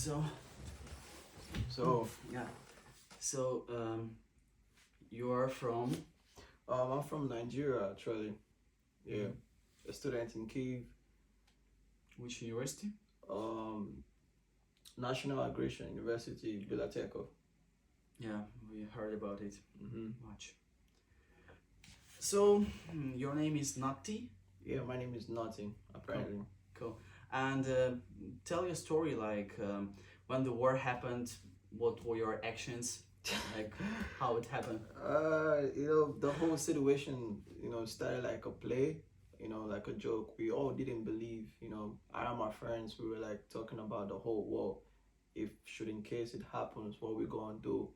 So yeah. So you are from I'm from Nigeria actually. Yeah, a student in Kiev. which university? Um, National Aggression University, Bilateko. Yeah, we heard about it Mm-hmm. much. So your name is Natti. Yeah, my name is Nothing apparently. Cool. And tell your story, like when the war happened, what were your actions, like how it happened? The whole situation, started like a play, like a joke. We all didn't believe, I and my friends, we were like talking about the whole war. If should in case it happens, what we gonna do,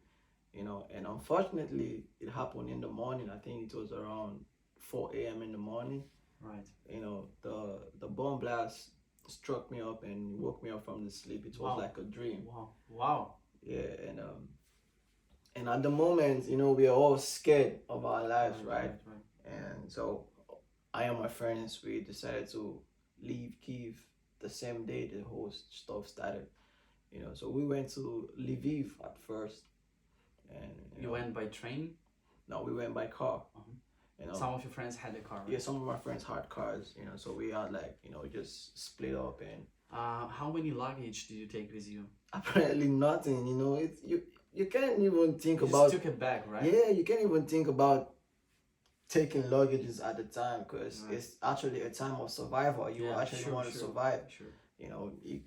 and unfortunately it happened in the morning. I think it was around 4 a.m. in the morning. Right. The bomb blast struck me up and woke me up from the sleep. It was Wow. like a dream. Wow. Yeah, and at the moment, we are all scared of our lives, right? And so I and my friends, we decided to leave Kiev the same day the whole stuff started. So we went to Lviv at first, and You went by train? no, we went by car. Some of your friends had a car, right? Yeah, some of my friends had cars, so we had like, just split up. And how many luggage did you take with you? apparently nothing. It's you can't even think You about. just took it back, right? Yeah, you can't even think about taking luggages at the time, because Right. it's actually a time of survival. You actually want to survive. Sure.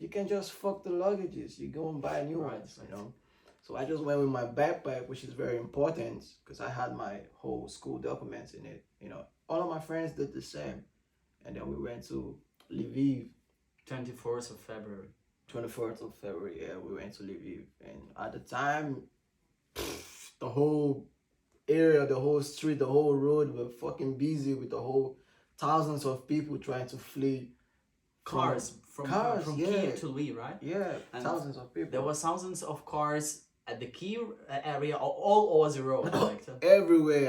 You can just fuck the luggages. You go and buy new ones. So I just went with my backpack, which is very important because I had my whole school documents in it. All of my friends did the same, and then we went to Lviv. 24th of February. 24th of February. Yeah, we went to Lviv, and at the time, the whole area, the whole street, the whole road were fucking busy with the whole thousands of people trying to flee. From Kiev to Lviv, right? Yeah, and thousands of people. There were thousands of cars at the Kiev area, all over the road. Everywhere,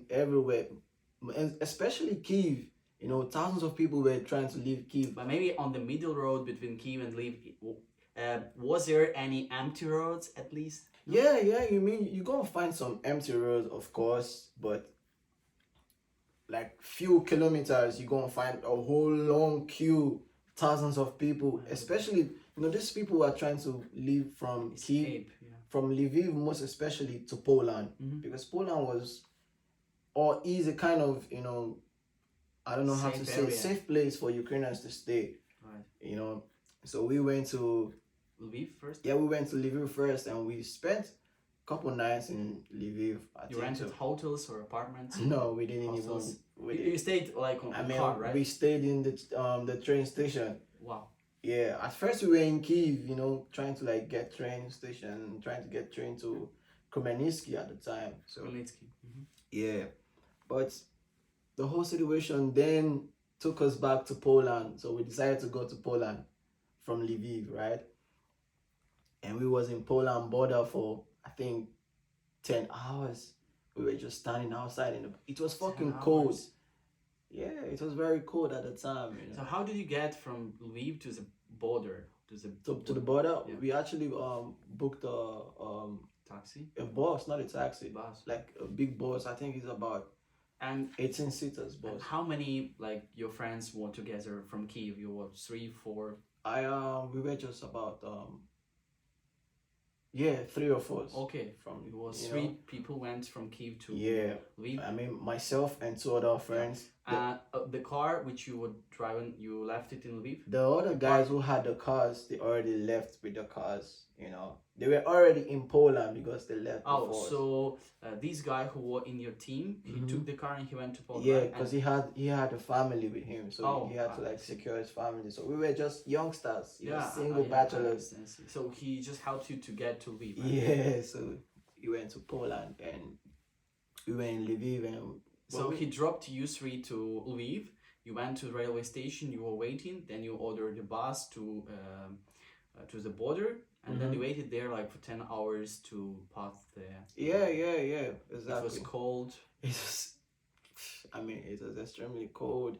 everywhere. And especially Kiev. Thousands of people were trying to leave Kiev. But maybe on the middle road between Kiev and Lviv, was there any empty roads at least? Yeah, you mean you're gonna find some empty roads, of course, but like few kilometers, you're gonna find a whole long queue, thousands of people, especially, these people are trying to leave from Kiev, from Lviv, most especially to Poland, because Poland is a kind of, I don't know how to say, safe place for Ukrainians to stay. Right. So we went to Lviv first? Yeah, we went to Lviv first, and we spent a couple nights in Lviv. You rented hotels or apartments? No, we didn't Hostels. even. You stayed like on car, right? We stayed in the train station. Wow. Yeah, at first we were in Kiev, trying to like get train station, trying to get train to Khmelnytsky at the time. So Khmelnytsky. Yeah, but the whole situation then took us back to Poland. So we decided to go to Poland from Lviv, right? And we was in Poland border for, I think, 10 hours. We were just standing outside it was fucking cold. Yeah, it was very cold at the time. So how did you get from Lviv to the border? To the border? Yeah. We actually booked a taxi? A bus, not a taxi. Bus. Like a big bus. I think it's about 18 seaters bus. And how many your friends were together from Kiev? You were 3, 4? We were just about 3 or 4. Okay, it was 3 people went from Kiev to Lviv. Myself and 2 other friends. The car which you were driving, you left it in Lviv? The other guys who had the cars, they already left with the cars. They were already in Poland because they left before. So this guy who was in your team, he took the car and he went to Poland. Yeah, because he had a family with him, so he had to secure his family. So we were just youngsters, single bachelors. So he just helped you to get to Lviv. Right? Yeah, so he went to Poland and we were in Lviv, and so he dropped you 3 to Lviv. You went to the railway station. You were waiting. Then you ordered the bus to the border. And then you waited there like for 10 hours to pass the... Yeah, exactly. It was cold. It was extremely cold.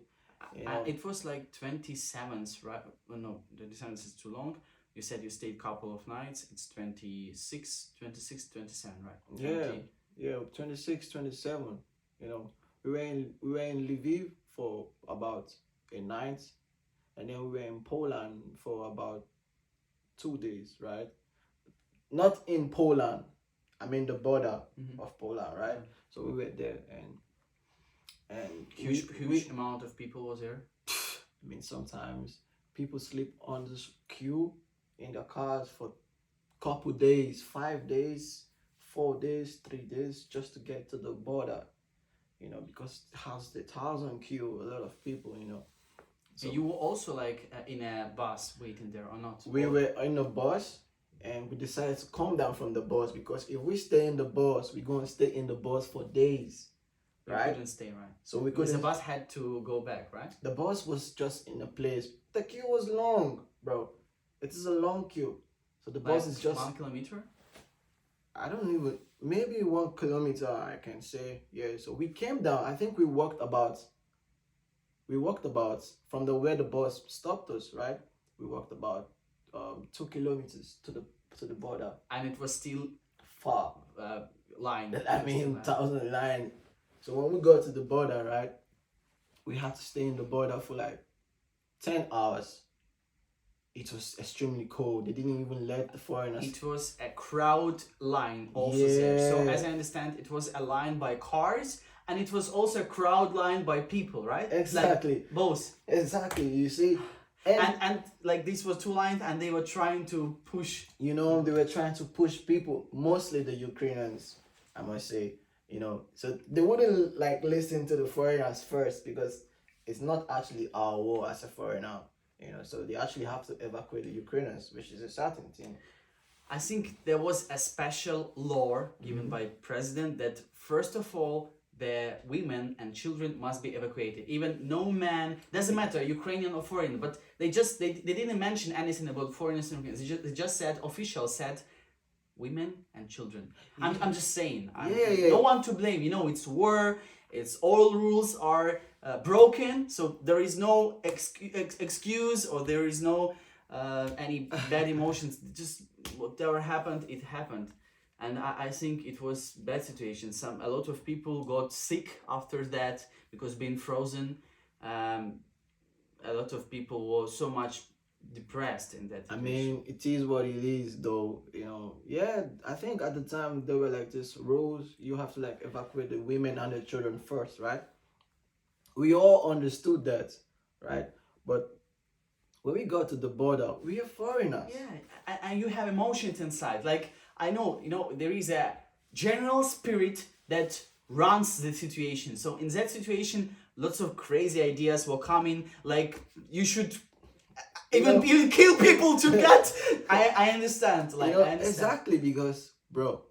It was like 27th, right? Well, no, 27th is too long. You said you stayed couple of nights. It's 26, 27, right? Yeah, 20. yeah, 26, 27. You know, we were in Lviv for about a night, and then we were in Poland for about 2 days, right? Not in Poland. I mean the border Mhm. of Poland, right? So we were there, and Huge amount of people was there. I mean, sometimes people sleep on this queue in their cars for couple days, 5 days, 4 days, 3 days, just to get to the border. You know, because it has the thousand queue, a lot of people. You know, so And you were also like in a bus waiting there or not? we Or- were in a bus, and we decided to come down from the bus because if we stay in the bus, we're gonna stay in the bus for days, You right? couldn't stay, right? So we Because the couldn't. bus had to go back, right? The bus was just in a place. The queue was long, bro. It is a long queue. So the bus is just, 1 kilometer. I don't even, maybe 1 kilometer, I can say. Yeah, so we came down. I think we walked about from the where the bus stopped us, right? We walked about 2 kilometers to the border. And it was still Far. line. I It was still mean, line. 1,009. So when we got to the border, right, we had to stay in the border for like 10 hours. It was extremely cold. They didn't even let the foreigners. It was a crowd line also there. So Yeah. as I understand, it was a line by cars and it was also a crowd line by people, right? Exactly. Like both. Exactly. You see, And like this was two lines and they were trying to push. you know, they were trying to push people, mostly the Ukrainians, I must say. You know, so they wouldn't like listen to the foreigners first because it's not actually our war as a foreigner. You know, so they actually have to evacuate the Ukrainians, which is a certain thing. I think there was a special law given by president that first of all the women and children must be evacuated. Even no man, doesn't matter, Ukrainian or foreign, but they didn't mention anything about foreigners and Ukrainians. They just said, official said, women and children. I'm just saying. Yeah. No one to blame. You know, it's war. It's all rules are broken. So there is no excuse or there is no any bad emotions. Just whatever happened, it happened. And I think it was bad situation. A lot of people got sick after that because being frozen. A lot of people were so much depressed in that I situation. mean, it is what it is, though. You know, yeah. I think at the time there were like this rules. You have to like evacuate the women and the children first, right? We all understood that, right? But when we got to the border, we are foreigners. Yeah, and you have emotions inside. Like I know, you know, there is a general spirit that runs the situation. So in that situation, lots of crazy ideas were coming. Like you should even kill people to get. I understand. Like You know, I understand. exactly, because, bro,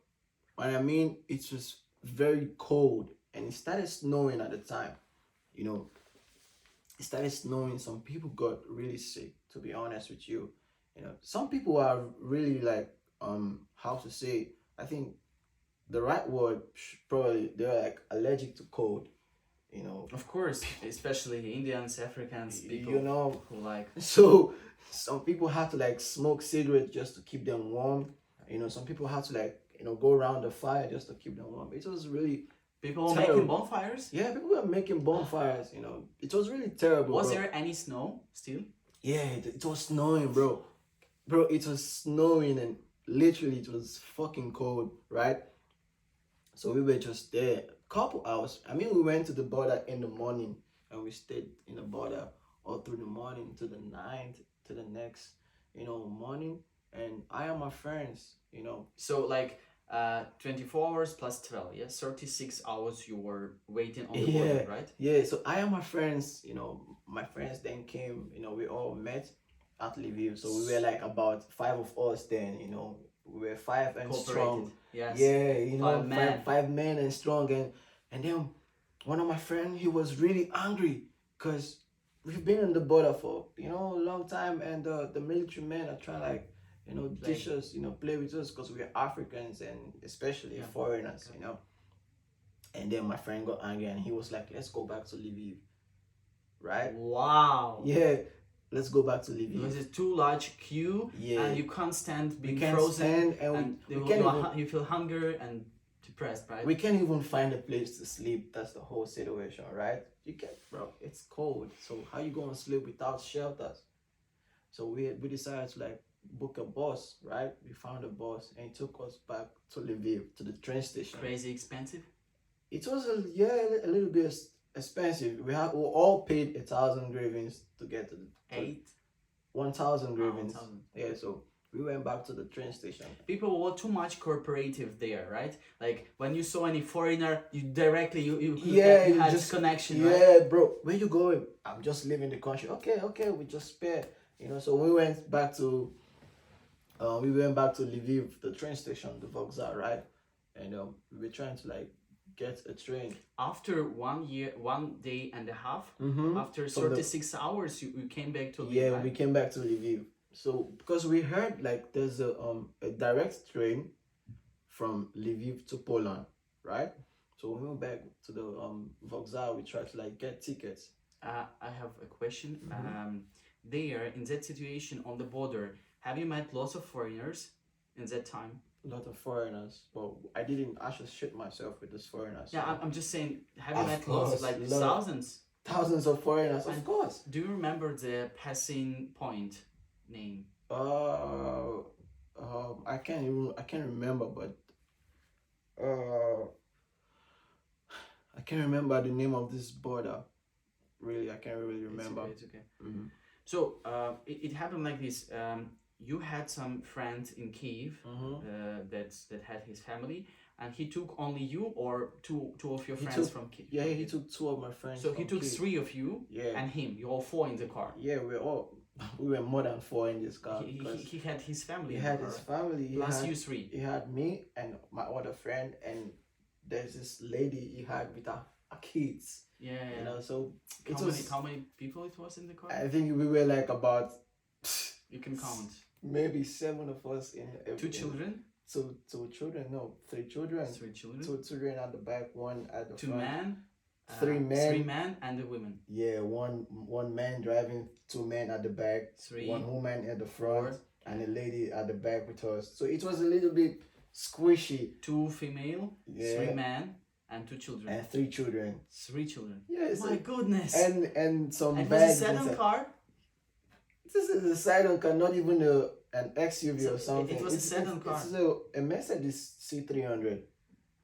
what I mean, it was very cold and it started snowing at the time. You know, it started snowing. Some people got really sick, to be honest with you. You know, some people are really like, how to say, I think the right word, probably, they're like allergic to cold. You know, Of course, especially Indians, Africans, people you know, who like. so some people had to like smoke cigarettes just to keep them warm. You know, some people had to like, you know, go around the fire just to keep them warm. It was really, People were terrible. making bonfires. yeah, people were making bonfires. You know, it was really terrible. Was bro. there any snow still? Yeah, it was snowing, bro. Bro, it was snowing and literally it was fucking cold, right? So we were just there couple hours. I mean, we went to the border in the morning and we stayed in the border all through the morning to the night, to the next, you know, morning. And I and my friends, you know, So like 24 hours plus 12, yeah, 36 hours you were waiting on the Yeah. border, right? yeah, so I and my friends, you know, my friends then came, you know, we all met at Lviv. So we were like about 5 of us then, you know, we were 5 and strong. Yes. Yeah, you know, 5 men. five men and strong, and then one of my friends, he was really angry because we've been in the border for, you know, a long time, and the military men are trying like, you know, dish us, you know, play with us because we're Africans and especially Yeah. foreigners, you know. And then my friend got angry and he was like, let's go back to Lviv, right? Wow. Yeah, let's go back to Lviv. Because it's too large queue, Yeah. and you can't stand being We can't frozen, stand, and and we you, can't you, are even- hu- you feel hunger and depressed, right? we can't even find a place to sleep. That's the whole situation, right? You can't, bro. It's cold. So how you gonna sleep without shelters? So we decided to like book a bus, right? We found a bus and it took us back to Lviv, to the train station. Crazy expensive. It was a little bit expensive. We all paid 1,000 grivens to get to the 1,000 grivens. 1,000. Yeah, so we went back to the train station. People were too much cooperative there, right? Like when you saw any foreigner, you directly you had just connection, yeah, right? bro. Where you going? I'm just leaving the country. Okay, we just spare. So we went back to Lviv, the train station, the Vokzal, right? And we were trying to like get a train. After 1 day and a half, Mm-hmm. after From the- 36 hours, you came back to Lviv, Yeah, right? we came back to Lviv. So because we heard like there's a direct train from Lviv to Poland, right? So when we went back to the Vokzal, we tried to like get tickets. I have a question. Mm-hmm. There, in that situation on the border, have you met lots of foreigners in that time? A lot of foreigners. Well, I didn't actually shit myself with these foreigners. Yeah, so- I'm just saying, have you Of met lots, course, like lot of- thousands? Thousands of foreigners, of And- course. Do you remember the passing point name? I can't remember, but I can't remember the name of this border. Really, I can't really remember. It's okay. Mhm. So it happened like this. You had some friend in Kiev Mhm. that had his family, and he took only you or two of your He friends took- from Kiev. Yeah, he took two of my friends. So he from took Kiev. 3 of you Yeah, and him. You all 4 in the car. yeah, we were more than 4 in this car. He, because he had his family. he in had the his car. family. Plus you 3. He had me and my other friend, and there's this lady he had with her kids. Yeah. So it How was. many how many people it was in the car? I think we were like about You can count. maybe 7 of us in 2 children, two children, no, 3 children. 3 children, 2 children at the back, 1 at the 2 front. men, 3 men. 3 men and the women. Yeah, one man driving, 2 men at the back, 3. 1 woman at the front, 4. and a lady at the back with us. So it was a little bit squishy. 2 female, Yeah. 3 men, and 2 children. And 3 children. 3 children. Yes. My goodness. And some And was bags. a sedan inside. car? This is a sedan car, not even an XUV So or something. it was a sedan car. It's a Mercedes C300.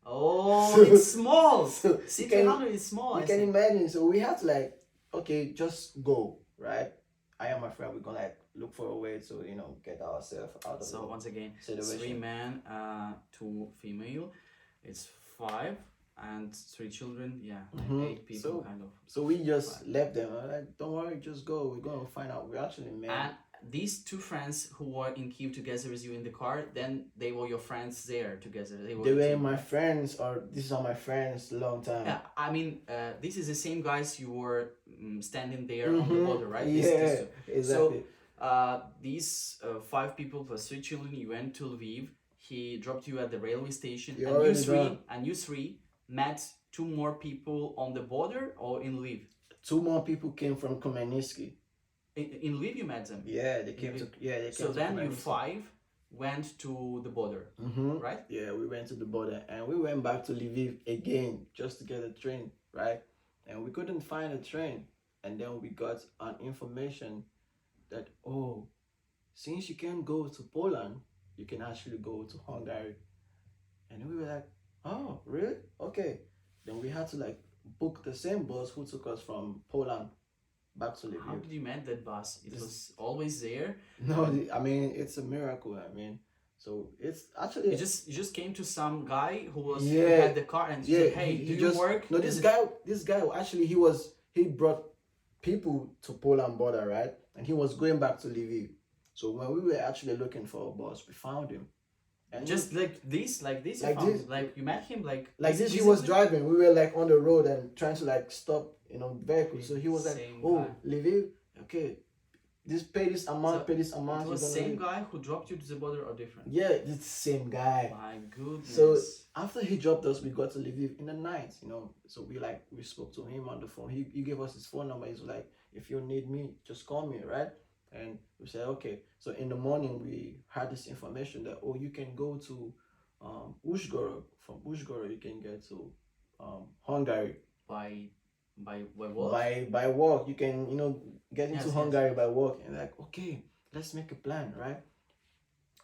Oh, So- it's small. So you can, C300 is small. you I can think. imagine. So we had to like, okay, just go, right? I and my friend, we're gonna like look for a way to get ourselves out of So the once again, situation. 3 men, 2 female. It's 5 and 3 children. Yeah, like Mhm. 8 people So- kind of. So we just left them. I'm like, don't worry, just go. We're gonna find out. We actually met. And these 2 friends who were in Kiev together with you in the car, then they were your friends there together. They were They in were Kyiv. my friends, or these are my friends, long time. Yeah, I mean, this is the same guys you were standing there on the Mhm. border, right? Yeah, exactly. These 5 people plus 3 children, you went to Lviv. He dropped you at the railway station, You're and you already 3 done. met 2 more people on the border or in Lviv. 2 more people came from Komeniski. In Lviv, you met them. Yeah, they came to. Yeah, they came So to then you Komeniski. 5 went to the border, Mm-hmm. right? Yeah, we went to the border and we went back to Lviv again just to get a train, right? And we couldn't find a train. And then we got an information that, oh, since you can't go to Poland, you can actually go to Hungary. And we were like, oh, really? Okay. Then we had to like book the same bus who took us from Poland back to How Lviv. did you met that bus? It This- was always there. No, I mean, it's a miracle. I mean, so it's actually. You just came to some guy who was who Yeah. had the car and Yeah, said, "Hey, do you work?" No, this guy actually he brought people to Poland border, right? And he was going back to Lviv. So when we were actually looking for a bus, we found him. And Just like this, Like you found this. him. Like you met him, like this, he was driving. We were like on the road and trying to like stop, vehicles. So he was like, Same "Oh, guy. Lviv, okay, pay this amount, pay this amount. It was you're the gonna same leave. guy who dropped you to the border or different? Yeah, it's the same guy. My goodness. So after he dropped us, we got to leave in the night, So we spoke to him on the phone. He gave us his phone number. He's like, if you need me, just call me, right? And we said, okay. So in the morning, we had this information that, you can go to Uzhgorod. From Uzhgorod, you can get to Hungary. By what? By walk. You can, get into Yes, Hungary by walk. And like, okay, let's make a plan, right?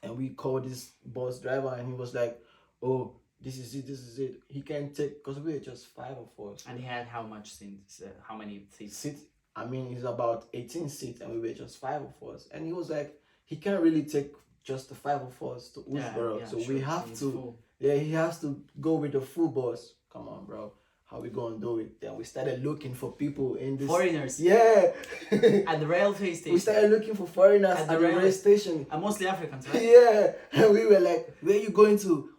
And we called this bus driver, and he was like, oh, this is it. He can take, because we were just 5 of us. And he had how much seats? How many seats? I mean, it's about 18 seats, and we were just 5 of us. And he was like, he can't really take just the 5 of us to Uzhgorod. So we have to, full. he has to go with the full bus. Come on, bro. How we gonna do it? Then we started looking for people in this. Foreigners. Yeah. At the railway station. We started looking for foreigners at the railway station. And mostly Africans, right? Yeah. And we were like, where are you going to?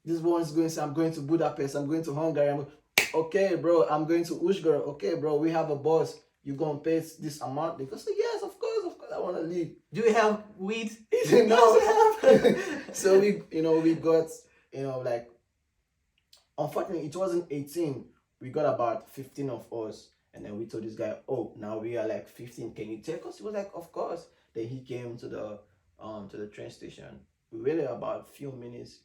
This one's going to say, I'm going to Budapest. I'm going to Hungary. Okay, bro. I'm going to Uzhgorod. Okay, bro. We have a bus. You gonna pay this amount? They go, say, yes, of course. I want to leave. Do you have weed? No. So we got, like, unfortunately, it wasn't 18. We got about 15 of us. And then we told this guy, now we are like 15. Can you take us? He was like, of course. Then he came to the train station. We waited about a few minutes.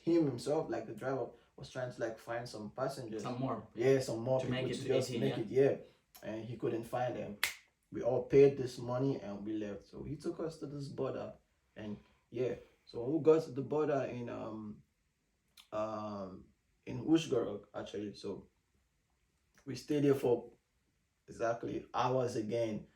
Him himself, like the driver, was trying to like find some passengers. Some more. Yeah, some more to people make it to to just 18, make it, yeah. And he couldn't find them. We all paid this money and we left. So he took us to this border, and yeah. So when we got to the border in Uzhgorod, actually, so we stayed there for exactly hours again.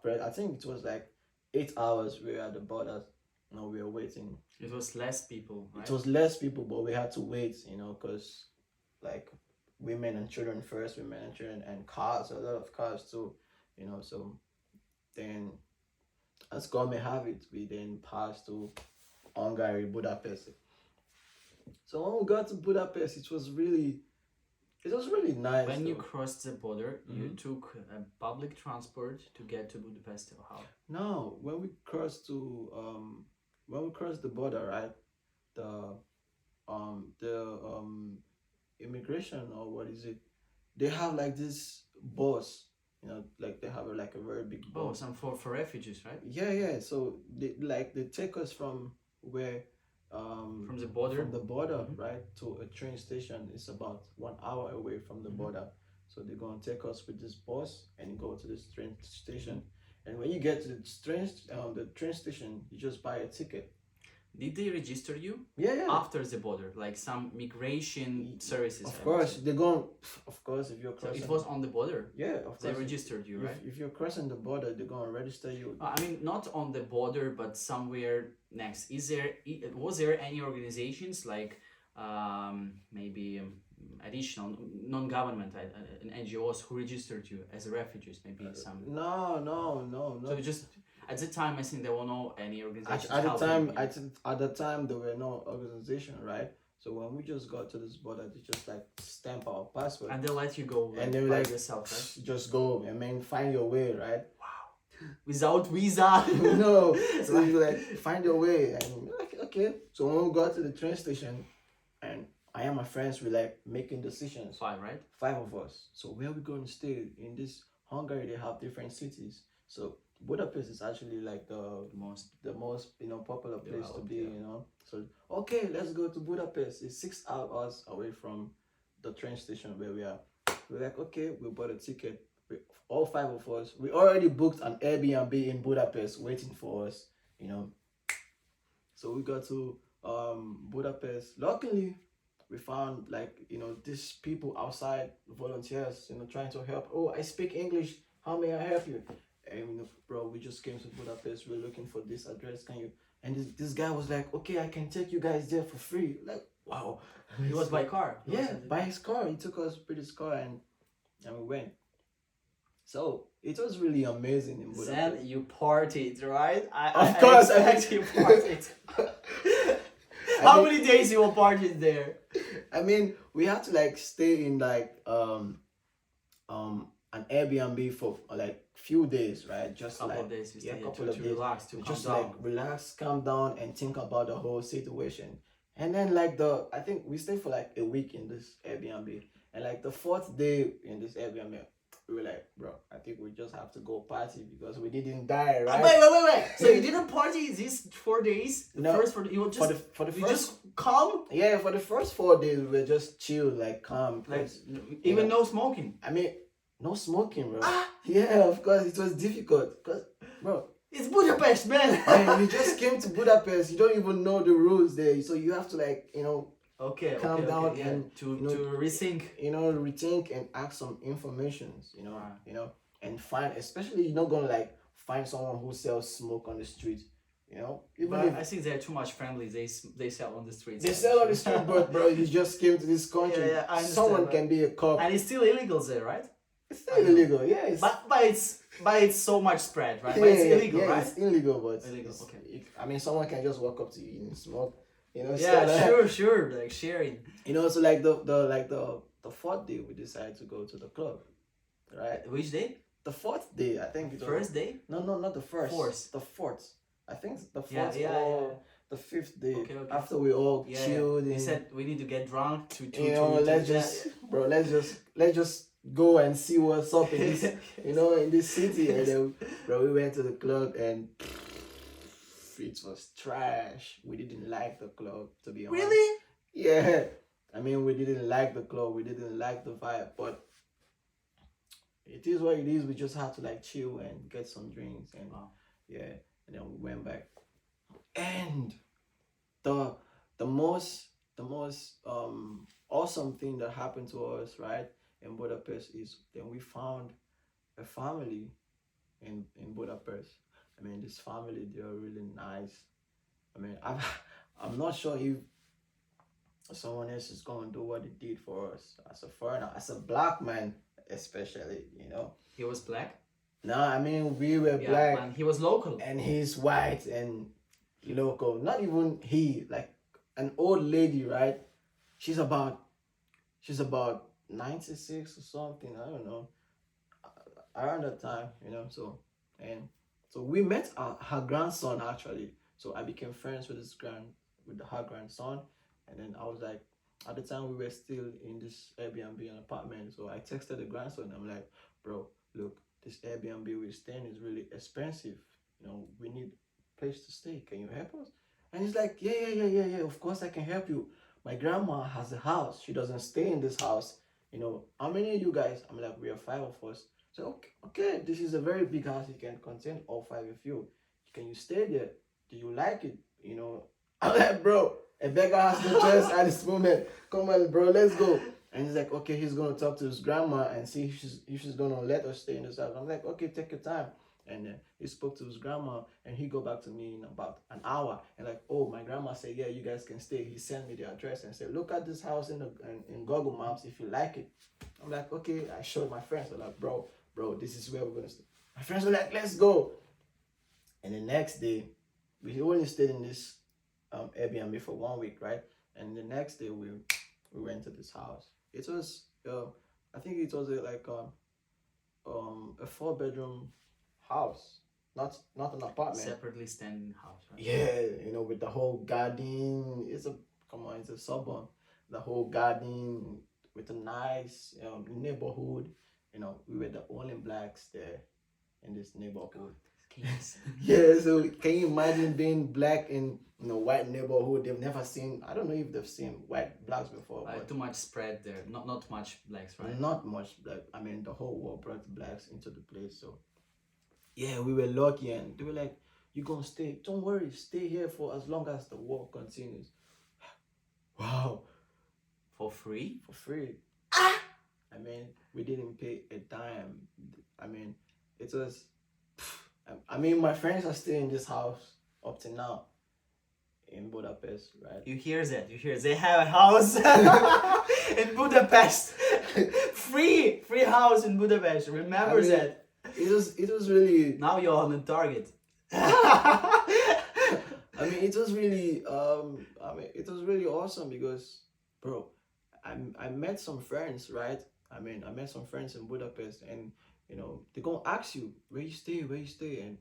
I think it was like 8 hours we were at the border. We were waiting. It was less people, right? It was less people, but we had to wait, because like women and children first, and cars, a lot of cars too, so then as God may have it, we then passed to Hungary, Budapest. So when we got to Budapest, it was really nice. When you crossed the border, you took public transport to get to Budapest, or how? No, when we crossed the border, right? The immigration, or what is it? They have like this bus, like they have like a very big bus. Oh, some for refugees, right? Yeah. So they take us from where from the border, right, to a train station. It's about 1 hour away from the border. So they're gonna take us with this bus and go to this train station. And when you get to the train station, you just buy a ticket. Did they register you? Yeah. After the border, like some migration services? Of course, they're going. Of course, if you're So crossing. it was on the border. Yeah, of course. They registered you, right? If you're crossing the border, they're gonna register you. I mean, not on the border, but somewhere next. Was there any organizations like maybe additional non-government NGOs who registered you as refugees? Maybe some. No. So just at the time, I think there were no any organizations. At the time, there were no organization, right? So when we just got to this border, they just like stamp our passport. And they let you go, and they were by like, yourself, right? just go, find your way, right? Wow. Without visa. No. So you like, find your way. And we're like, okay. So when we got to the train station, and I and my friends were like making decisions. 5, right? 5 of us. So where we going to stay? In this Hungary, they have different cities. So Budapest is actually like the most popular place to be, So okay, let's go to Budapest. It's 6 hours away from the train station where we are. We're like, okay, we bought a ticket. All 5 of us. We already booked an Airbnb in Budapest waiting for us, So we got to Budapest. Luckily, we found these people outside, volunteers, trying to help. Oh, I speak English. How may I help you? And bro, we just came to Budapest. We're looking for this address. Can you? And this guy was like, okay, I can take you guys there for free. Like, wow. It was by car. Yeah, by his car. He took us with his car, and we went. So it was really amazing in Budapest. Then you partied, right? Of course, I expect you partied. How many days you were partied there? I mean, we had to like stay in like an Airbnb for like few days, right? Just Couple like of days. You yeah, stay couple to of days. relax, to calm Just down. like relax, calm down, and think about the whole situation. And then I think we stayed for like a week in this Airbnb, and like the fourth day in this Airbnb, we were like, bro, I think we just have to go party because we didn't die, right? Wait. So you didn't party these 4 days? No, First you were just for the you first just calm? yeah, for the first 4 days we were just chill, like calm, Like because, even know, no smoking. I mean, no smoking, bro. Yeah, of course it was difficult, cause bro, It's Budapest, man. and you just came to Budapest. You don't even know the rules there, so you have to like Okay, calm down yeah. and to you know, to rethink. rethink and ask some informations. Ah. And find, especially you're not gonna like find someone who sells smoke on the street. Even But if I think they're too much friendly. They sell on the streets. they sell on the street, but bro, you just came to this country. Yeah, I understand, Someone but- can be a cop. And it's still illegal there, right? It's still illegal, yeah. But it's so much spread, right? Yeah, But it's illegal, yeah, right? it's illegal, but Illegal, it's, okay. I mean, someone can just walk up to you and smoke. Yeah, so, sure, like sharing. So like the fourth day we decided to go to the club, right? Which day? The fourth day, I think it was. First day? No, not the first. Fourth. The fourth. I think it's the Yeah, fourth yeah, or yeah. the fifth day. Okay. After we all Yeah, chilled. They and, said we need to get drunk to let's just go and see what's up in this in this city. And then bro, we went to the club and it was trash. We didn't like the club, to be honest. Really? Yeah. I mean, we didn't like the club. We didn't like the vibe, but it is what it is. We just had to like chill and get some drinks and yeah, and then we went back. And the most awesome thing that happened to us, right, in Budapest is then we found a family in Budapest. I mean, this family, they are really nice. I mean, I'm not sure if someone else is going to do what they did for us as a foreigner, as a black man, especially. He was black. No, I mean, we were Yeah, black man, he was local. and he's white and local. Not even he, like an old lady, right? She's about 96 or something. I don't know. Around that time, so we met her grandson actually. So I became friends with her grandson, and then I was like, at the time we were still in this Airbnb and apartment. So I texted the grandson. I'm like, bro, look, this Airbnb we're staying is really expensive. We need a place to stay. Can you help us? And he's like, yeah. Of course I can help you. My grandma has a house. She doesn't stay in this house. How many of you guys? I'm like, we are 5 of us. So okay, this is a very big house. It can contain all 5 of you. Can you stay there? Do you like it? I'm like, bro, a beggar has no choice at this moment. Come on, bro, let's go. And he's like, okay, he's gonna talk to his grandma and see if she's gonna let us stay in this house. I'm like, okay, take your time. And then he spoke to his grandma, and he go back to me in about an hour. And like, oh, my grandma said, yeah, you guys can stay. He sent me the address and said, look at this house in Google Maps if you like it. I'm like, okay. I showed my friends. I'm like, bro, this is where we're gonna stay. My friends were like, let's go. And the next day, we only stayed in this Airbnb for 1 week, right? And the next day we went to this house. It was I think it was a 4-bedroom house, not an apartment. Separately standing house, right? Yeah, with the whole garden. It's a suburb. The whole garden with a nice neighborhood. We were the only blacks there in this neighborhood. Yeah, so can you imagine being black in white neighborhood? They've never seen. I don't know if they've seen blacks before. But Too much spread there. Not much blacks, right? not much black. I mean, the whole world brought blacks into the place. So yeah, we were lucky, and they were like, "You gonna stay? Don't worry, stay here for as long as the war continues." Wow, For free? for free. I mean, we didn't pay a dime. I mean, it was. I mean, my friends are still in this house up to now in Budapest, right? You hear that? They have a house in Budapest. free house in Budapest. Remember that. It was really. Now you're on the target. I mean, it was really it was really awesome because, bro, I met some friends, right? I mean, I met some friends in Budapest, and they're gonna ask you where you stay, and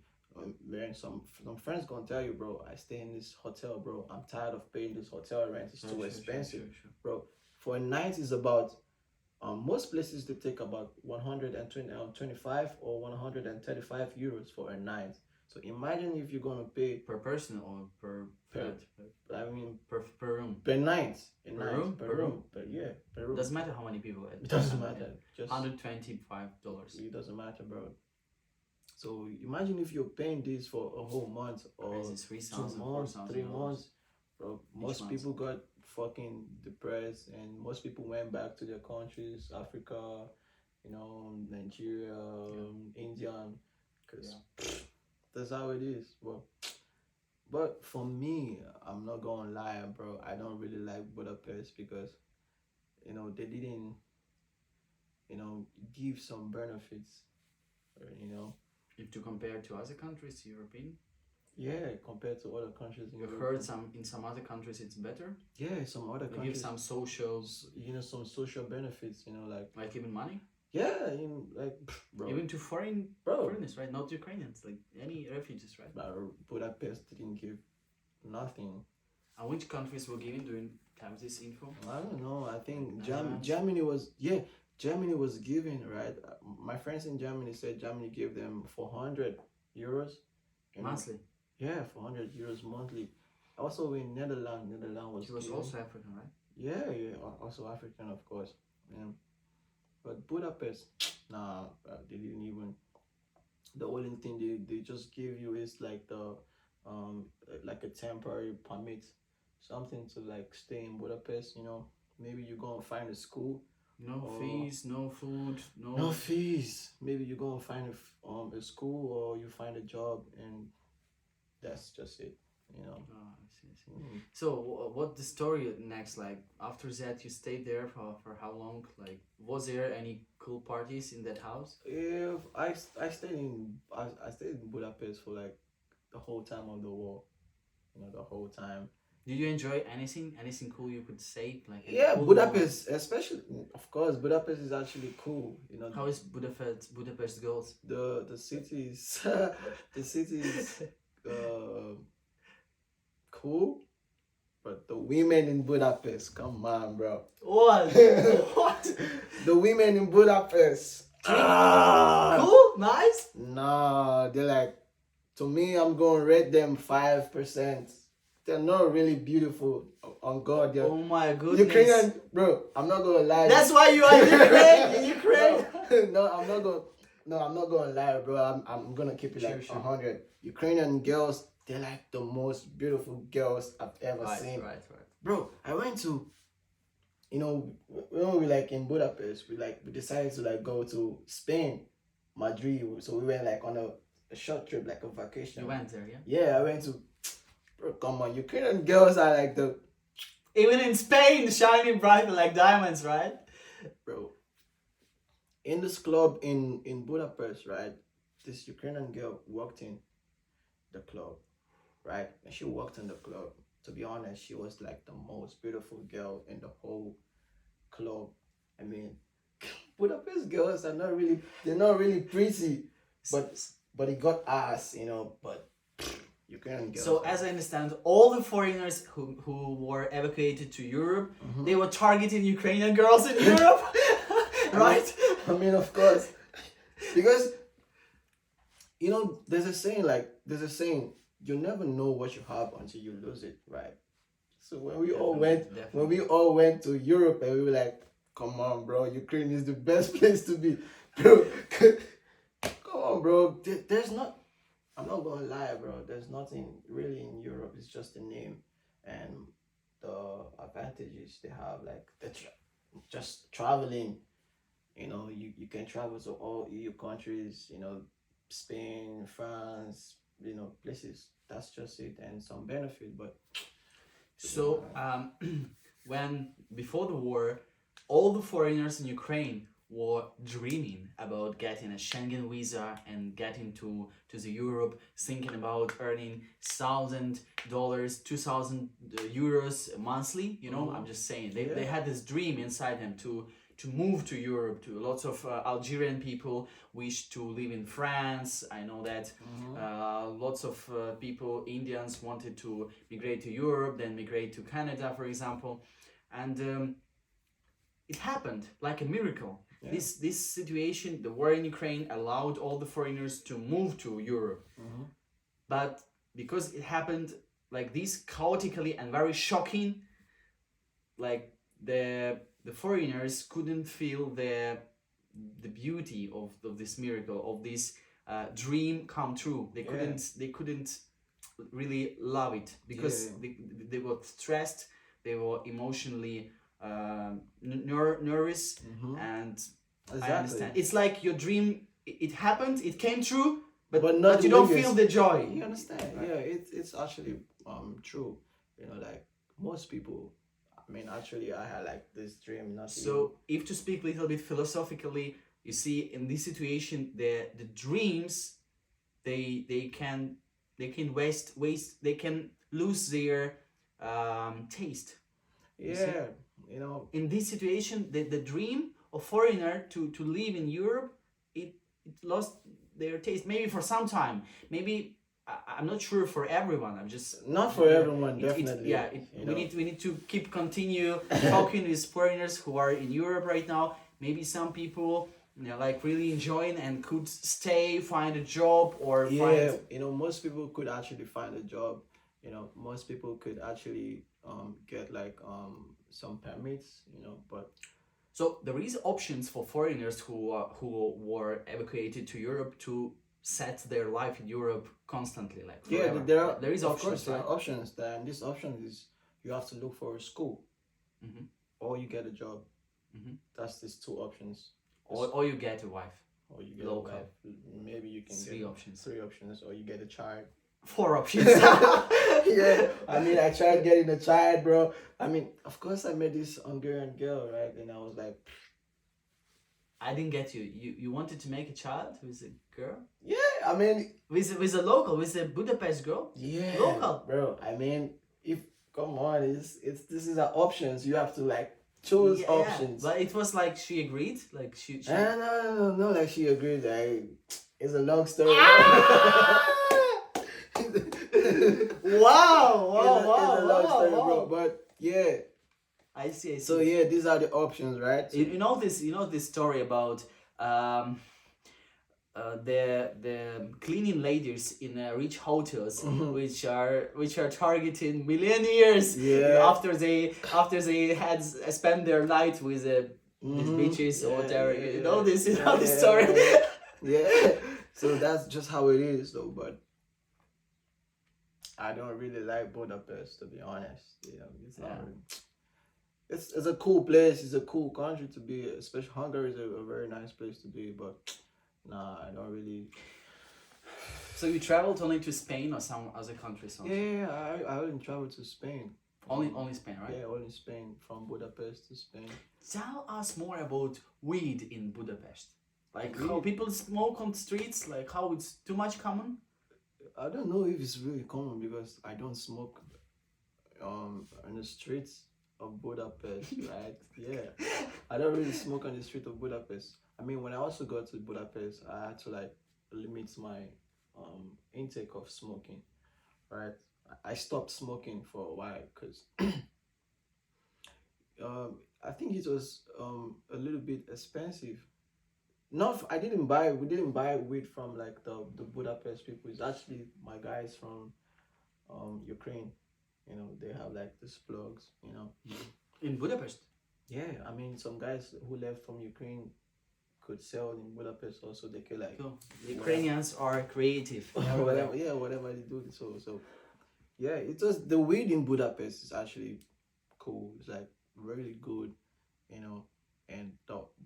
man, some friends gonna tell you, bro, I stay in this hotel, bro. I'm tired of paying this hotel rent. It's too expensive, bro. For a night is about most places they take about 125 or 135 euros for a night. So imagine if you're gonna pay Per person or per per, bed? I mean, Per room. per night, a Per night, room? per Per room, room. but yeah, per room. Doesn't matter how many people. It doesn't matter. Just $125. it doesn't matter, bro. So imagine if you're paying this for a whole month or It's 2 $3,000, months, $4,000. 3 months, bro. Most month. people got fucking depressed, and most people went back to their countries, Africa, Nigeria, India, because that's how it is. But for me, I'm not gonna lie, bro. I don't really like Budapest because, they didn't, give some benefits, If to compare to other countries, European, Yeah, compared to other countries in you've Europe. heard in some other countries it's better. Yeah, some other They give countries, some socials, some social benefits, like even money, yeah, bro, even to bro, foreigners, right? Not Ukrainians, like any refugees, right? Budapest didn't give nothing. And which countries were giving? Do you have this info? I don't know. I think Netherlands? Germany was giving, right? My friends in Germany said Germany gave them 400 euros. Monthly. Yeah, 400 euros monthly. Also in Netherlands was She was giving. also African, right? Yeah, also African, of course. Yeah. But Budapest, nah, they didn't even. The only thing they just give you is like like a temporary permit, something to like stay in Budapest. Maybe you're gonna find a school. No Or- fees, no food, No fees. Maybe you're gonna find a school or you find a job, and that's just it. Oh, I see, I see. Mm. So, what the story next? Like after that, you stayed there for how long? Like, was there any cool parties in that house? If I stayed in Budapest for like the whole time of the war, the whole time. Did you enjoy anything? Anything cool you could say? Like any Yeah, cool Budapest, especially, of course, Budapest is actually cool. moments? How is Budapest girls? the city is the city is cool, but the women in Budapest, come on, bro. What? What? The women in Budapest. Cool, nice. Nah, they're like, to me, I'm gonna rate them 5%. They're not really beautiful. On God, they're Oh my goodness. Ukrainian, bro. I'm not gonna lie. That's why you are Ukraine. Ukraine. No, I'm not gonna. No, I'm not gonna lie, bro. I'm gonna keep it like Sure. 100. Ukrainian girls, they're like the most beautiful girls I've ever seen. Right. Bro, I went to, when we like in Budapest, we decided to like go to Spain, Madrid. So we went like on a short trip, like a vacation. You went there, yeah? Yeah, I went to. Bro, come on, Ukrainian girls are like the. Even in Spain, shining bright like diamonds, right? Bro, in this club in Budapest, right? This Ukrainian girl walked in the club, right? And she walked in the club. To be honest, she was like the most beautiful girl in the whole club. I mean, Budapest girls are they're not really pretty, but it got ass, but Ukrainian girls. So as I understand, all the foreigners who were evacuated to Europe, they were targeting Ukrainian girls in Europe, right? I mean, of course, because there's a saying, you never know what you have until you lose it, right? So when we all went to Europe, and we were like, come on, bro, Ukraine is the best place to be, bro. Come on, bro. I'm not gonna lie, bro. There's nothing really in Europe. It's just a name, and the advantages they have, like just traveling. You can travel to all EU countries. Spain, France. Places. That's just it, and some benefit, but. So when before the war, all the foreigners in Ukraine were dreaming about getting a Schengen visa and getting to the Europe, thinking about earning $1,000, €2,000 monthly. I'm just saying they had this dream inside them to to move to Europe. To lots of Algerian people wish to live in France. I know that lots of people, Indians, wanted to migrate to Europe, then migrate to Canada, for example, and it happened like a miracle. Yeah. This situation, the war in Ukraine, allowed all the foreigners to move to Europe, but because it happened like this chaotically and very shocking, like the foreigners couldn't feel the beauty of this miracle, of this dream come true. They couldn't really love it because they were stressed, they were emotionally nervous, and I understand. It's like your dream, it happened, it came true, but you don't feel the joy. You understand? Right? Yeah, it's actually true. You know, like most people. I mean, actually, I had like this dream. Not so, if to speak a little bit philosophically, you see, in this situation, the dreams, they can waste. They can lose their taste. Yeah, you know. In this situation, the dream of foreigner to live in Europe, it lost their taste. Maybe for some time. Maybe. I'm not sure for everyone. I'm just not for everyone. Definitely. We need to continue talking with foreigners who are in Europe right now. Maybe some people, like really enjoying and could stay, find a job, or find. Most people could actually find a job. Most people could actually get like some permits. But so there is options for foreigners who were evacuated to Europe to set their life in Europe constantly, like forever. There is options. Of course, there are options. And this option is you have to look for a school, or you get a job. That's these two options. Or you get a wife. Or you get local. a wife. Maybe you can three get options. 3 options, or you get a child. 4 options. Yeah, I mean, I tried getting a child, bro. I mean, of course, I met this Hungarian girl, right? And I was like, I didn't get you. You wanted to make a child with a girl? Yeah, I mean, with a local, with a Budapest girl? Yeah, local, bro. I mean, come on, this is our options. You have to like choose options. But it was like she agreed, like she. No, like she agreed. Like, it's a long story. Wow, it's a long story, bro. But yeah. I see. So yeah, these are the options, right? So, you know this story about the cleaning ladies in rich hotels, which are targeting millionaires after they had spent their night with bitches or whatever. You know this story. Yeah. So that's just how it is, though. But I don't really like Budapest, to be honest. It's not. Really, it's a cool place. It's a cool country to be. Especially Hungary is a very nice place to be. But nah, I don't really. So you traveled only to Spain or some other countries? Also? Yeah, I only traveled to Spain. Only Spain, right? Yeah, only Spain, from Budapest to Spain. Tell us more about weed in Budapest. Like how people smoke on the streets. Like how it's too much common. I don't know if it's really common because I don't smoke on the streets of Budapest, right? Yeah, I don't really smoke on the street of Budapest. I mean, when I also got to Budapest, I had to like limit my intake of smoking, right? I stopped smoking for a while because I think it was a little bit expensive. We didn't buy weed from like the Budapest people. It's actually my guys from Ukraine. They have like these plugs, In Budapest? Yeah, I mean, some guys who left from Ukraine could sell in Budapest also. They could like... Cool. The Ukrainians are creative. whatever they do. So, yeah, it was... The weed in Budapest is actually cool. It's like really good, and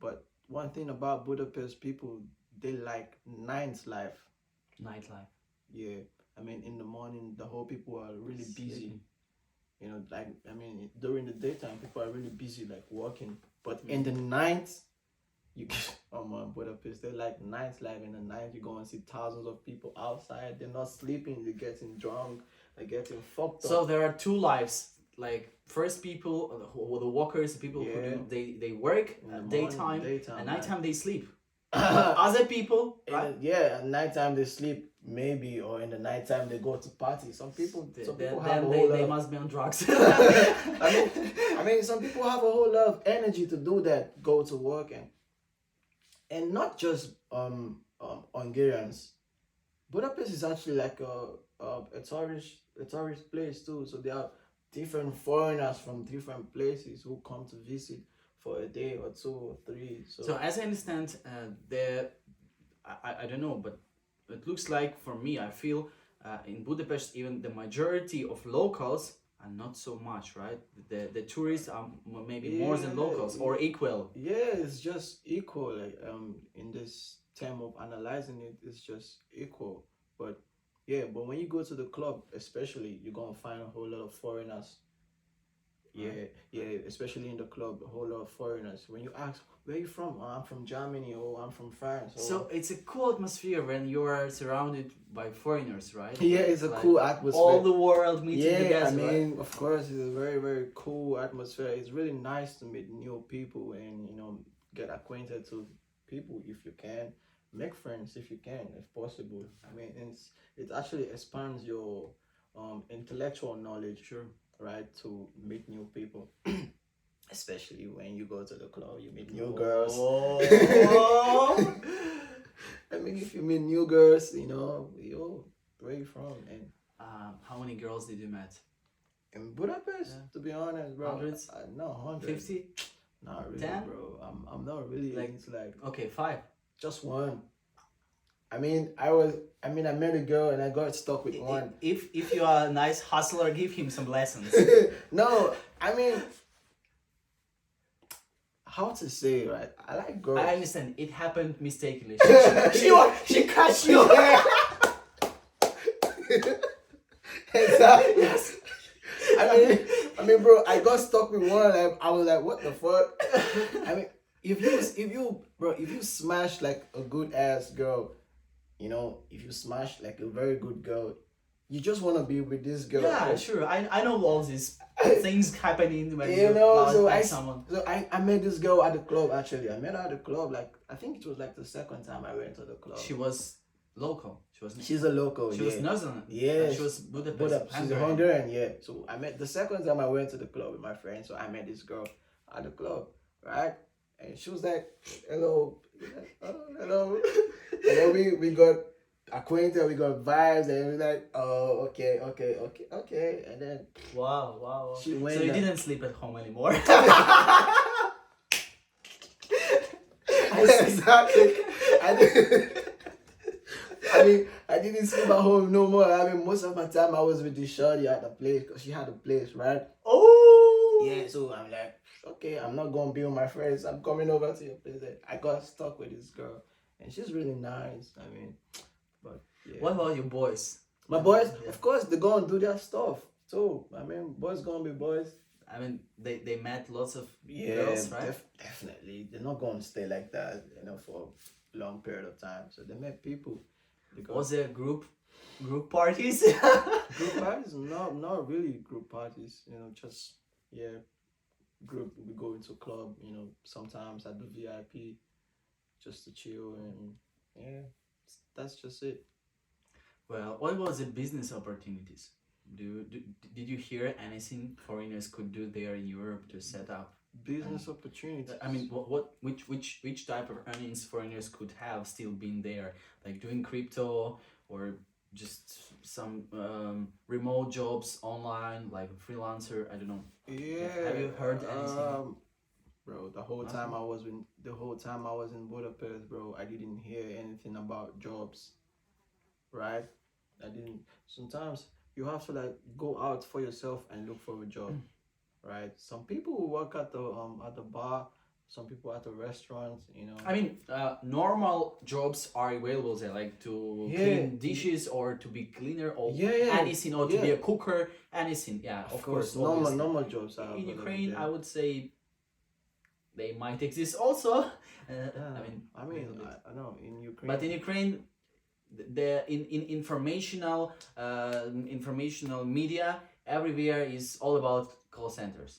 but one thing about Budapest people, they like nightlife. Yeah. I mean, in the morning, the whole people are really busy. During the daytime, people are really busy, like walking. But in the night, Budapest, they like nightlife. In the night, you go and see thousands of people outside. They're not sleeping. They're getting drunk. They're getting fucked up. So there are two lives. like first people, the walkers, the people who Yeah. do they work In the at morning, daytime, daytime, and right. nighttime they sleep. In Other people, right? yeah, at nighttime they sleep maybe, or in the nighttime they go to party. Some people have a Then whole they lot. must be on drugs. I mean, some people have a whole lot of energy to do that. Go to work and not just Hungarians. Budapest is actually like a tourist place too. So there are different foreigners from different places who come to visit for a day or 2 or 3. So as I understand, I don't know, but it looks like for me, I feel in Budapest, even the majority of locals are not so much, right? The tourists are maybe more than locals or equal. Yeah, it's just equal. Like in this term of analyzing it, it's just equal. But yeah, but when you go to the club, especially, you're gonna find a whole lot of foreigners. Yeah, yeah, especially in the club, a whole lot of foreigners. When you ask, where you from? Oh, I'm from Germany, or I'm from France. Or... So it's a cool atmosphere when you are surrounded by foreigners, right? Yeah, it's a Like cool atmosphere. all the world meeting Yeah, together. I mean, right? of course, it's a very, very cool atmosphere. It's really nice to meet new people and, get acquainted to people if you can. Make friends if you can, if possible. I mean, it actually expands your intellectual knowledge. Sure. Right, to meet new people. Especially when you go to the club, you meet new girls. Oh. I mean, if you meet new girls, yo, where you from? And how many girls did you met? in Budapest, to be honest, bro, Hundreds? No, 100. 50? Not really, 10? bro. I'm not really into like Okay, 5. just one. I met a girl and I got stuck with one. If you are a nice hustler, give him some lessons. No, I mean, how to say, right? I like girls. I understand. It happened mistakenly. She cut you. Exactly. Yes. I mean, bro, I got stuck with one. I was like, what the fuck? I mean, if you smash like a good ass girl, if you smash like a very good girl, you just want to be with this girl. Yeah, sure. I know all these things happening when someone. So I met this girl at the club. Actually, I met her at the club. Like, I think it was like the second time I went to the club. She was local. She's a local. She was Netherlands. Yeah, she was Budapest. She's a Hungarian. Yeah. So I met the second time I went to the club with my friend. So I met this girl at the club, right? And she was like, "Hello, hello," and then we got acquainted. We got vibes, and we were like, "Oh, okay," and then wow. She went. So you didn't sleep at home anymore. Exactly. I didn't sleep at home no more. I mean, most of my time I was with this shorty at the place because she had a place, right? Oh. Yeah, so I'm like, okay, I'm not gonna be with my friends. I'm coming over to your place. I got stuck with this girl, and she's really nice. I mean, but yeah. What about your boys? My boys, of course, they're gonna do their stuff too. I mean, boys gonna be boys. I mean, they met lots of Yeah, girls, right? Definitely. They're not gonna stay like that, for a long period of time. So they met people. Was there group parties? Group parties? No, not really group parties. Just group. We go into club. Sometimes at the VIP, just to chill and that's just it. Well, what was the business opportunities? Did you hear anything foreigners could do there in Europe to set up business opportunities? I mean, which type of earnings foreigners could have still been there, like doing crypto or just some remote jobs online, like a freelancer? I don't know. Yeah. Have you heard anything? Bro, the whole time I was in Budapest, bro, I didn't hear anything about jobs. Right? I didn't. Sometimes you have to like go out for yourself and look for a job. Right? Some people will work at the bar, some people at the restaurant, I mean, normal jobs are available there, like to clean dishes or to be cleaner or anything, or to be a cooker, anything. Yeah, of course. Normal jobs are in Ukraine, there. I would say they might exist also. I know in Ukraine. But in Ukraine, in informational media everywhere is all about call centers.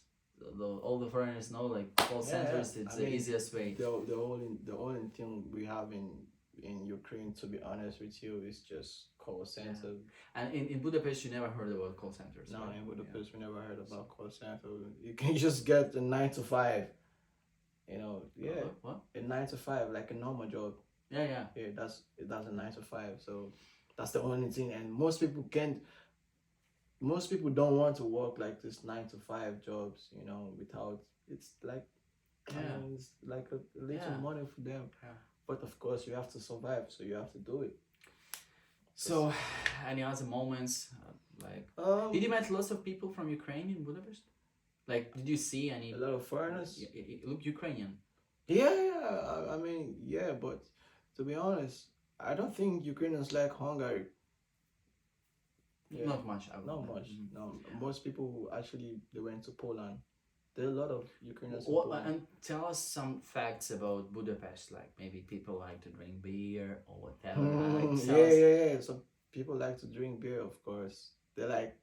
All the foreigners know like call centers. It's the easiest way. The only thing we have in Ukraine, to be honest with you, is just call center. And in Budapest, you never heard about call centers. No, right? in Budapest, we never heard about call center. You can just get a 9 to 5. You know, What? a 9 to 5, like a normal job. Yeah. Yeah, that's a 9 to 5. So that's the only thing. And most people can't. Most people don't want to work like this 9 to 5 jobs. You know, without it's like, I mean, it's like a little money for them. Yeah. But of course, you have to survive, so you have to do it. So, any other moments? Did you meet lots of people from Ukraine in Budapest? Like, did you see any? A lot of foreigners. Look Ukrainian. Yeah. I mean, yeah, but to be honest, I don't think Ukrainians like Hungary. Yeah. Not much. Not much. No, most people actually they went to Poland. There are a lot of Ukrainians. And tell us some facts about Budapest. Like maybe people like to drink beer or whatever. Yeah. Some people like to drink beer, of course. They're like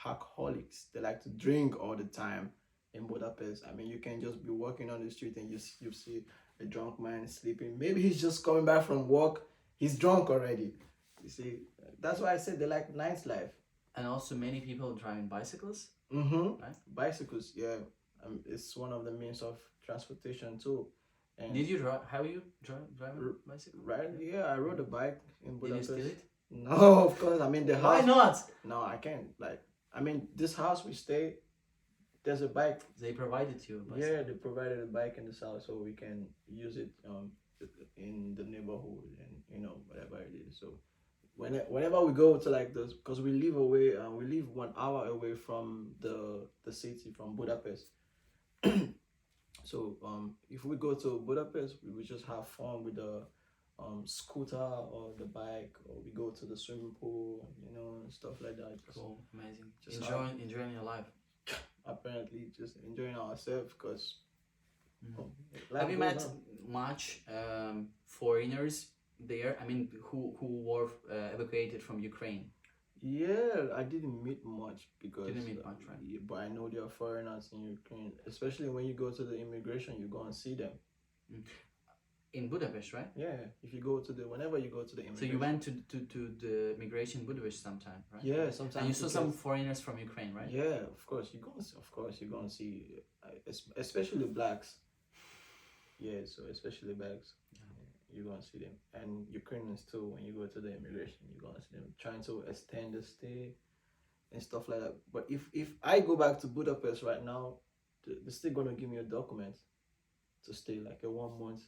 alcoholics. They like to drink all the time in Budapest. I mean, you can just be walking on the street and you see a drunk man sleeping. Maybe he's just coming back from work. He's drunk already. You see, that's why I said they like nightlife. And also many people driving bicycles. Right? Bicycles, yeah. It's one of the means of transportation too. And did you drive? Have you drive a bicycle? Right? Yeah, I rode a bike in Budapest. Did you steal it? No, of course. I mean, the house. Why not? No, I can't. Like, I mean, this house we stay. There's a bike. They provided you. Yeah, they provided a bike in this house so we can use it in the neighborhood and whatever it is. So whenever we go to like this, because we live 1 hour away from the city, from Budapest. So if we go to Budapest, we just have fun with the scooter or the bike, or we go to the swimming pool, and stuff like that. Cool, amazing. Just enjoying your life. Apparently, just enjoying ourselves because. Have you met much foreigners there? I mean, who were evacuated from Ukraine? Yeah, I didn't meet much because. Didn't meet much, right? Yeah, but I know there are foreigners in Ukraine, especially when you go to the immigration, you go and see them. In Budapest, right? Yeah, if you go to whenever you go to the immigration. So you went to the immigration in Budapest sometime, right? Yeah, sometimes. And you saw some foreigners from Ukraine, right? Yeah, of course you're gonna see, especially blacks. Yeah, so especially blacks, you're gonna see them, and Ukrainians too. When you go to the immigration, you're gonna see them trying to extend the stay and stuff like that. But if I go back to Budapest right now, they're still gonna give me a document to stay, like a 1 month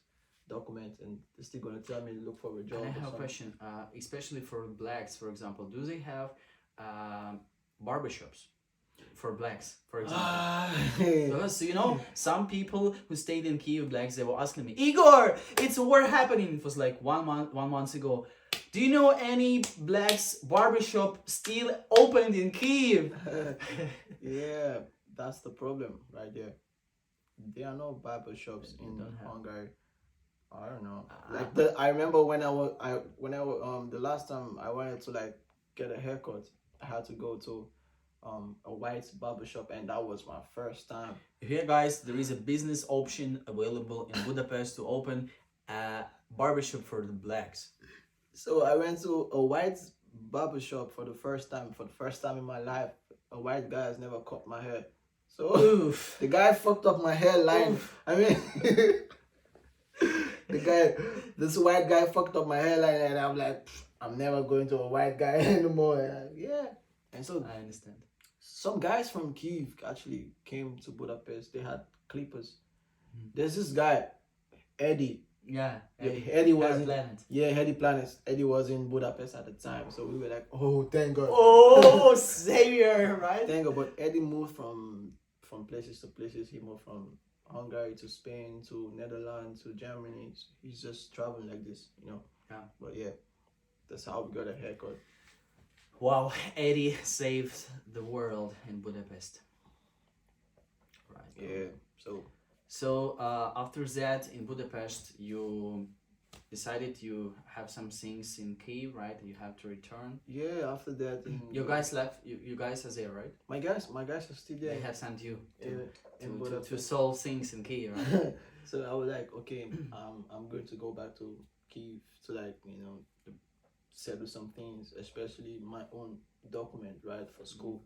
document, and they're still gonna tell me to look for a job. And I have a question, especially for blacks, for example. Do they have barbershops for blacks, for example? So some people who stayed in Kyiv, blacks, they were asking me, Igor, it's a war happening. It was like 1 month ago. Do you know any blacks barbershop still opened in Kyiv? Yeah, that's the problem right there. There are no barbershops in Hungary. I don't know. I remember when I was the last time I wanted to like get a haircut, I had to go to a white barbershop, and that was my first time. Here, guys, there is a business option available in Budapest to open a barbershop for the blacks. So I went to a white barbershop for the first time in my life. A white guy has never cut my hair. So the guy fucked up my hairline. I mean, this white guy fucked up my hairline, and I'm like, I'm never going to a white guy anymore. And so I understand. Some guys from Kyiv actually came to Budapest. They had clippers. There's this guy, Eddie. Eddie was Eddie Planet. Eddie was in Budapest at the time, so we were like, oh, thank God. Oh, savior, right? Thank God. But Eddie moved from places to places. He moved from Hungary to Spain to Netherlands to Germany. He's just traveling like this, Yeah. But yeah, that's how we got a haircut. Wow, Eddie saved the world in Budapest. Right. Yeah. So after that in Budapest, you decided you have some things in Kiev, right? You have to return. Yeah, after that, You guys left. You guys are there, right? my guys are still there. They have sent you in to Budapest. solve things in Kiev, right? So I was like, okay, I'm going to go back to Kiev to like to settle some things, especially my own document, right, for school.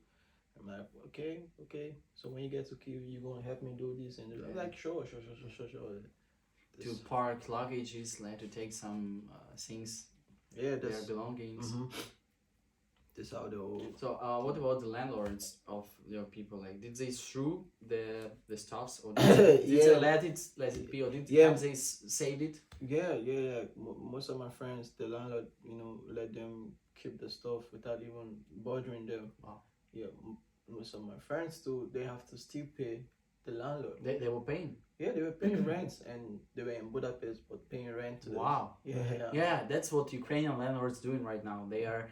I'm like, okay. So when you get to Kiev, you're gonna help me do this, and I'm like, sure. To This, park luggages, like to take some things, yeah, their that's belongings. this how the whole. So what about the landlords of your people? Like, did they threw the stuffs, or did they let it be, or did have they saved it? Yeah. Most of my friends, the landlord, let them keep the stuff without even bothering them. Wow. Yeah, most of my friends too, they have to still pay the landlord. They were paying. Yeah, they were paying rent, and they were in Budapest, but paying rent to them. Wow. Yeah, that's what Ukrainian landlords doing right now. They are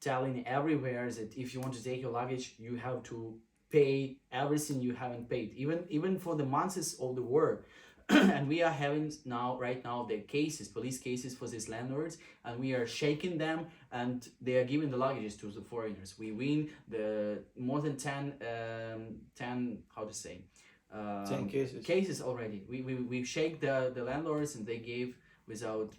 telling everywhere that if you want to take your luggage, you have to pay everything you haven't paid, even for the months of the war. And we are having right now the police cases for these landlords, and we are shaking them, and they are giving the luggages to the foreigners. We win the more than 10 how to say 10 cases already. We shake the landlords, and they gave without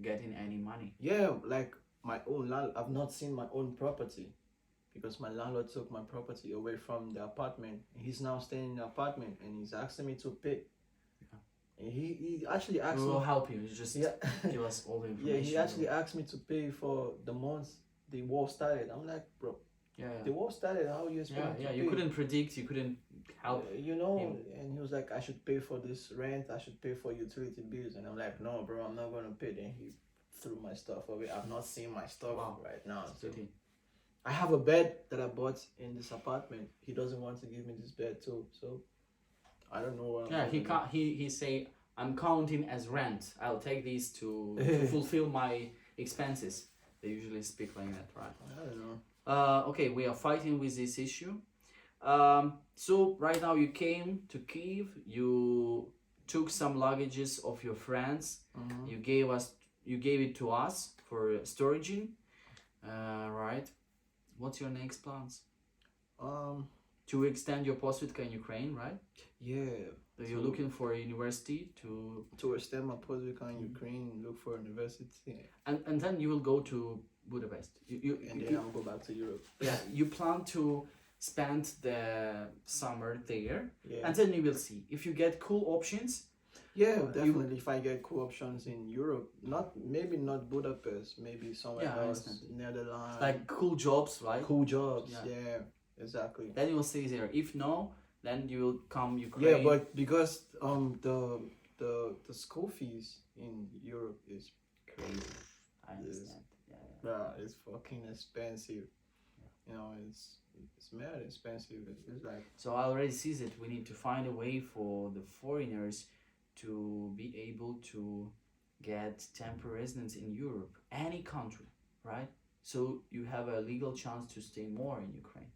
getting any money. Yeah, like my own landlord, I've not seen my own property because my landlord took my property away from the apartment. He's now staying in the apartment, and he's asking me to pay. And he actually asked We will me. help you. You just give us all the information. Yeah, he actually asked me to pay for the month the war started. I'm like, bro, the war started. How you expect me to you pay? couldn't predict. You couldn't help. And he was like, I should pay for this rent. I should pay for utility bills. And I'm like, no, bro, I'm not gonna pay. Then he threw my stuff away. I've not seen my stuff right now. So I have a bed that I bought in this apartment. He doesn't want to give me this bed too. So I don't know what. He say, I'm counting as rent. I'll take these to fulfill my expenses. They usually speak like that, right? I don't know. Okay, we are fighting with this issue. So right now you came to Kiev. You took some luggages of your friends. You gave it to us for storaging. Right. What's your next plans? To extend your postvika in Ukraine, right? Yeah. So you're looking for a university to extend my postvika in Ukraine, look for a university. And then you will go to Budapest. Then I'll go back to Europe. Yeah, you plan to spend the summer there, Yeah. and then you will see if you get cool options. Yeah, definitely. If I get cool options in Europe, maybe not Budapest, maybe somewhere else, Netherlands. Like cool jobs, right? Cool jobs. Yeah, exactly. Then you will stay there. If no, then you will come Ukraine. Yeah, but because the school fees in Europe is crazy. I understand. Yeah, it's fucking expensive. It's mad expensive. It's like. So I already see that we need to find a way for the foreigners to be able to get temporary residence in Europe, any country, right? So you have a legal chance to stay more in Ukraine.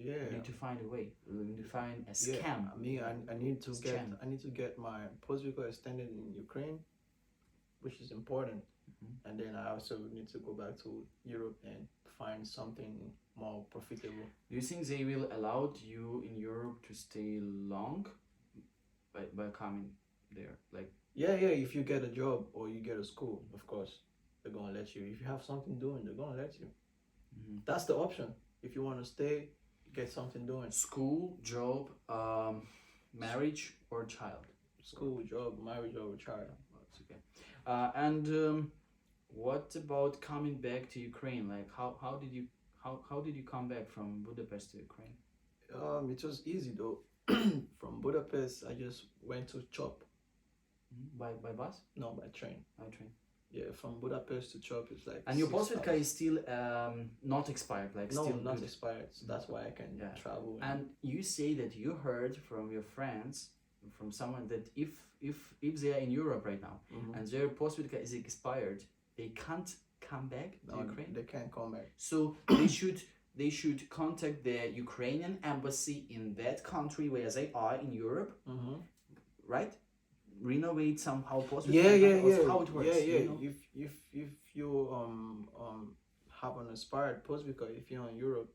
Yeah. We need to find a way. We need to find a scam. I mean, I need to get my postvika extended in Ukraine, which is important. And then I also need to go back to Europe and find something more profitable. Do you think they will allow you in Europe to stay long by coming there? Like if you get a job or you get a school, of course, they're gonna let you. If you have something doing, they're gonna let you. That's the option. If you want to stay, get something doing. School, job, marriage or child. School, job, marriage, or child. That's okay. And what about coming back to Ukraine? Like how did you come back from Budapest to Ukraine? It was easy though. From Budapest, I just went to Chop. By bus? No, by train. By train. Yeah, from Budapest to Chop is like. And your postvika is still not expired, like no, still not good. Expired. So that's why I can travel. And you say that you heard from your friends, from someone that if they are in Europe right now and their postvika is expired, they can't come back to Ukraine. They can't come back. So they should contact the Ukrainian embassy in that country where they are in Europe, right? renovate somehow post Yeah, yeah, or yeah. how it works. Yeah, yeah. You know? If you have an expired post, because if you're in Europe,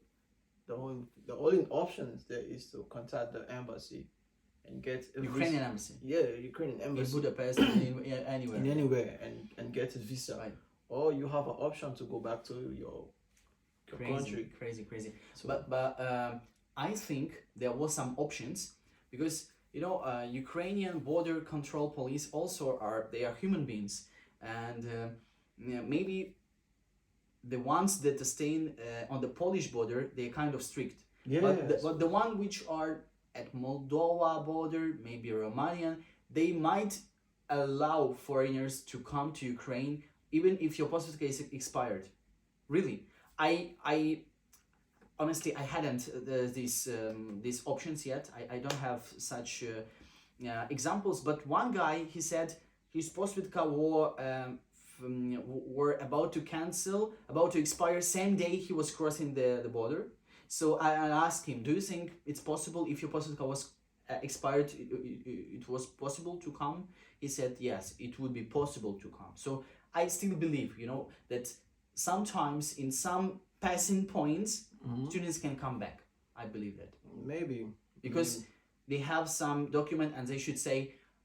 the only options there is to contact the embassy and get a Ukrainian visa. embassy Yeah, Ukrainian in embassy Budapest, anywhere. in anywhere and get a visa. Right. Or you have an option to go back to your country. Crazy. So, But I think there was some options because Ukrainian border control police also they are human beings, and maybe the ones that are staying on the Polish border, they're kind of strict. yeah, But the one which are at Moldova border, maybe Romanian, they might allow foreigners to come to Ukraine even if your passport case expired. Really, I honestly I hadn't these options yet. I don't have such examples. But one guy, he said his posvitka were about to cancel, about to expire same day he was crossing the border. So I asked him, do you think it's possible if your posvitka was expired, it was possible to come? He said yes, it would be possible to come. So I still believe, that sometimes in some passing points, students can come back. I believe that. maybe Because they have some document and they should say,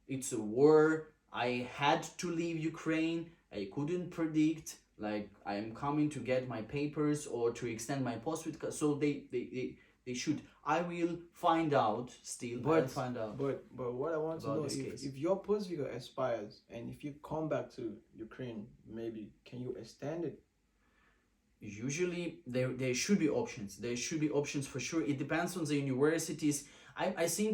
it's a war, I had to leave Ukraine, I couldn't predict, like I am coming to get my papers or to extend my postvika. So they should. I will find out still. But find out. But what I want to About know, this case. if your post visa expires and if you come back to Ukraine, maybe can you extend it? Usually there should be options. There should be options for sure. It depends on the universities. I think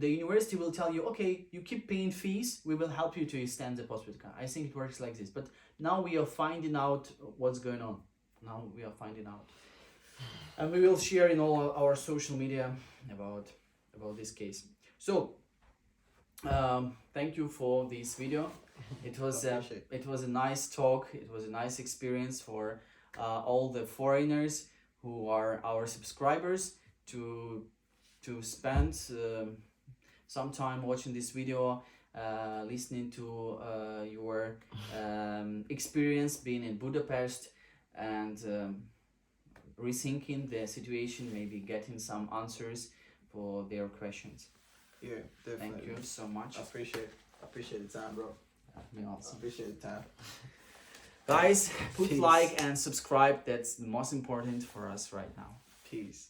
the university will tell you, okay, you keep paying fees, we will help you to extend the postvika. I think it works like this. But now we are finding out what's going on. Now we are finding out. And we will share in all our social media about this case. So thank you for this video. It was a nice talk. It was a nice experience for all the foreigners who are our subscribers to spend some time watching this video, listening to your experience being in Budapest, and rethinking the situation, maybe getting some answers for their questions. Yeah, definitely. Thank you so much. I appreciate the time, bro. Me also. Appreciate the time. Guys, put Peace. like and subscribe. That's the most important for us right now. Peace.